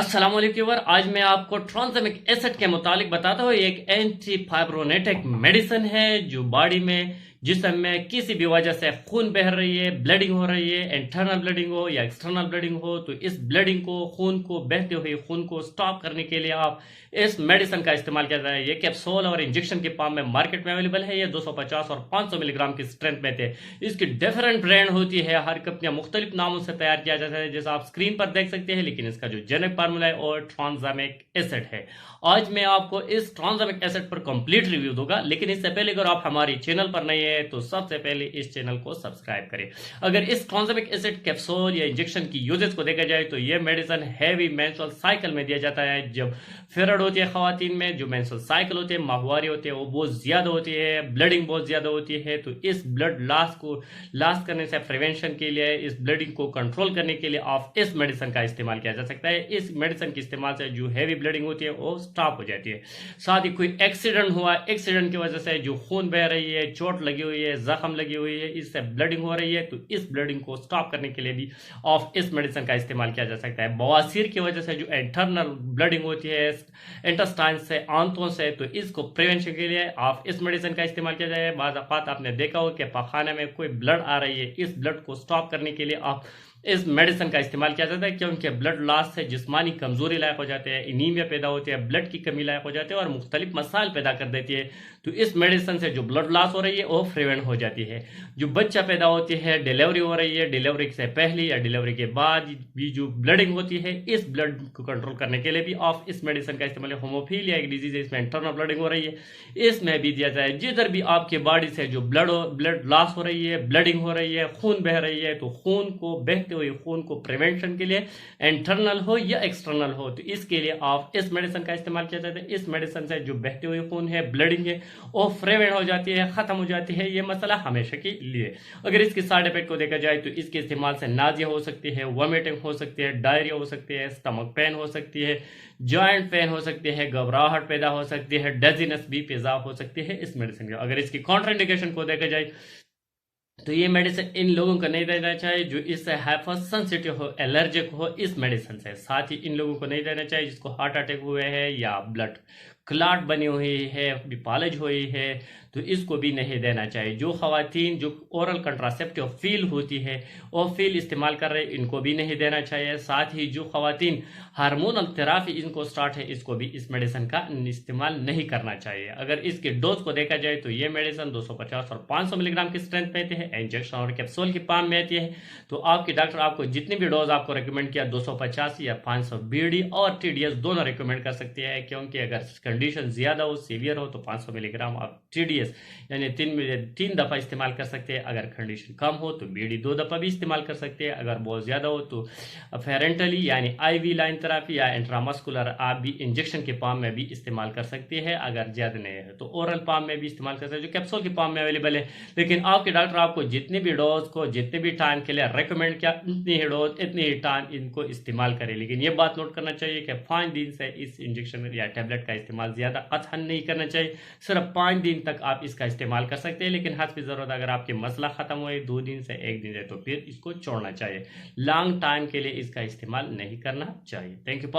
अस्सलाम वालेकुम व्यूअर। आज मैं आपको ट्रांसमिक एसिड के मुतालिक बताता हूँ। एक एंटी फाइब्रोनेटिक मेडिसिन है जो बॉडी में जिस्म में किसी भी वजह से खून बह रही है, ब्लीडिंग हो रही है, इंटरनल ब्लीडिंग हो या एक्सटर्नल ब्लीडिंग हो, तो इस ब्लीडिंग को, खून को, बहते हुए खून को स्टॉप करने के लिए आप इस मेडिसिन का इस्तेमाल किया जाए। ये कैप्सूल और इंजेक्शन के फॉर्म में मार्केट में अवेलेबल है। ये 250 और 500 मिलीग्राम की स्ट्रेंथ में थे। इसकी डिफरेंट ब्रांड होती है, हर कंपनियां मुख्तलिफ नामों से तैयार किया जाता है, जैसा आप स्क्रीन पर देख सकते हैं। लेकिन इसका जो जेनेरिक फार्मूला है और ट्रांसमिक एसिड है। आज मैं आपको इस ट्रांसमिक एसिड पर कंप्लीट रिव्यू दूंगा, लेकिन इससे पहले अगर आप हमारी चैनल पर नए हैं तो सबसे पहले इस चैनल को सब्सक्राइब करें। अगर इस ट्रांसमिक एसिड कैप्सूल या इंजेक्शन की यूजेस को देखा जाए तो यह मेडिसिन हैवी मेंस्ट्रुअल साइकिल में दिया जाता है। जब पीरियड होती है खवातीन में, जो मेंस्ट्रुअल साइकिल होते हैं, माहवारी होते हैं, वो बहुत ज्यादा होती है, ब्लीडिंग बहुत ज्यादा होती है। तो इस ब्लड लॉस करने से प्रिवेंशन के लिए, इस ब्लीडिंग को कंट्रोल करने के लिए आप इस मेडिसिन का इस्तेमाल किया जा सकता है। इस मेडिसिन के इस्तेमाल से जो हैवी ब्लीडिंग होती है वो स्टॉप हो जाती है। साथ ही कोई एक्सीडेंट हुआ, एक्सीडेंट की वजह से जो खून बह रही है, चोट लगी हुई है, जख्म लगी हुई है, इससे ब्लीडिंग हो रही है, तो इस ब्लीडिंग को स्टॉप करने के लिए भी आप इस मेडिसिन का इस्तेमाल किया जा सकता है। बवासीर की वजह से जो इंटरनल ब्लीडिंग होती है इंटेस्टाइन से, आंतों से, तो इसको प्रिवेंशन के लिए आप इस मेडिसिन का इस्तेमाल किया जाए। बाज़ औक़ात आपने देखा हो कि पखाने में कोई ब्लड आ रही है, इस ब्लड को स्टॉप करने के लिए आप इस मेडिसिन का इस्तेमाल किया जाता है, क्योंकि ब्लड लॉस से जिस्मानी कमजोरी लायक हो जाते हैं, एनीमिया पैदा होती है, ब्लड की कमी लायक हो जाती है और मुख्तलिफ मसाइल पैदा कर देती है। तो इस मेडिसिन से जो ब्लड लॉस हो रही है वो प्रिवेंट हो जाती है। जो बच्चा पैदा होती है, डिलीवरी हो रही है, डिलीवरी से पहले या डिलीवरी के बाद भी जो ब्लडिंग होती है, इस ब्लड को कंट्रोल करने के लिए भी आप इस मेडिसिन का इस्तेमाल, होमोफीलिया एक डिजीज है, इसमें इंटरनल ब्लडिंग हो रही है, इसमें भी दिया जाए। जिधर भी आपके बॉडी से जो ब्लड लॉस हो रही है, ब्लडिंग हो रही है, खून बह रही है, तो खून को, बहते हुए खून को प्रिवेंशन के लिए, इंटरनल हो या एक्सटर्नल हो, तो इसके लिए आप इस मेडिसिन का इस्तेमाल किया जाता है। इस मेडिसिन से जो बहते हुए खून है, ब्लडिंग है, वो प्रिवेंट हो जाती है, खत्म हो जाती है, ये मसला हमेशा के लिए। अगर इसके साइड इफेक्ट को देखा जाए तो इसके इस्तेमाल से नाजिया हो सकती है, वॉमिटिंग हो सकती है, डायरिया हो सकती है, स्टमक पेन हो सकती है, जॉइंट पेन हो सकती है, घबराहट पैदा हो सकती है, डेजीनेस भी पैदा हो सकती है इस मेडिसिन के। अगर इसकी कॉन्ट्राइंडिकेशन को देखा जाए तो ये मेडिसिन इन लोगों को नहीं देना चाहिए जो इससे हाइपर सेंसिटिव हो, एलर्जिक हो इस मेडिसिन से। साथ ही इन लोगों को नहीं देना चाहिए जिसको हार्ट अटैक हुए हैं या ब्लड क्लॉट बनी हुई है, डिपॉलेज हुई है, तो इसको भी नहीं देना चाहिए। जो खवातीन जो ओरल कंट्रासेप्टिव फील होती है वो फील इस्तेमाल कर रहे हैं, इनको भी नहीं देना चाहिए। साथ ही जो खवातीन हार्मोनल थेरापी इनको स्टार्ट है, इसको भी इस मेडिसिन का इस्तेमाल नहीं करना चाहिए। अगर इसके डोज को देखा जाए तो ये मेडिसिन 250 और 500 मिलीग्राम की स्ट्रेंथ में आती है, इंजेक्शन और कैप्सूल की फॉर्म में आती है। तो आपके डॉक्टर आपको जितनी भी डोज आपको रिकमेंड किया, 250 या 500 बीडी और टीडीएस दोनों रिकमेंड कर सकती है, क्योंकि अगर कंडीशन ज्यादा हो, सीवियर हो, तो 500 मिलीग्राम आप टीडीएस यानी तीन दफा इस्तेमाल कर सकते हैं। अगर कंडीशन कम हो तो बीडी 2 दफा भी इस्तेमाल कर सकते हैं। अगर बहुत ज्यादा हो तो फेरेंटली यानी आईवी लाइन थेरापी या इंट्रामस्कुलर आप भी इंजेक्शन के फॉर्म में भी इस्तेमाल कर सकते हैं। अगर ज्यादा नहीं है तो ओरल फॉर्म में भी इस्तेमाल कर सकते हैं, जो कैप्सूल के फॉर्म में अवेलेबल है। लेकिन आपके डॉक्टर आपको जितने भी डोज को जितने भी टाइम के लिए रिकमेंड किया, इतनी ही डोज इतनी ही टाइम इनको इस्तेमाल करें। लेकिन ये बात नोट करना चाहिए कि 5 दिन से इस इंजेक्शन या टैबलेट का इस्तेमाल ज्यादा कतई नहीं करना चाहिए। सिर्फ 5 दिन तक आप इसका इस्तेमाल कर सकते हैं, लेकिन हद की जरूरत अगर आपकी मसला खत्म हुए 2 दिन से 1 दिन से तो फिर इसको छोड़ना चाहिए। लॉन्ग टाइम के लिए इसका इस्तेमाल नहीं करना चाहिए। Thank you.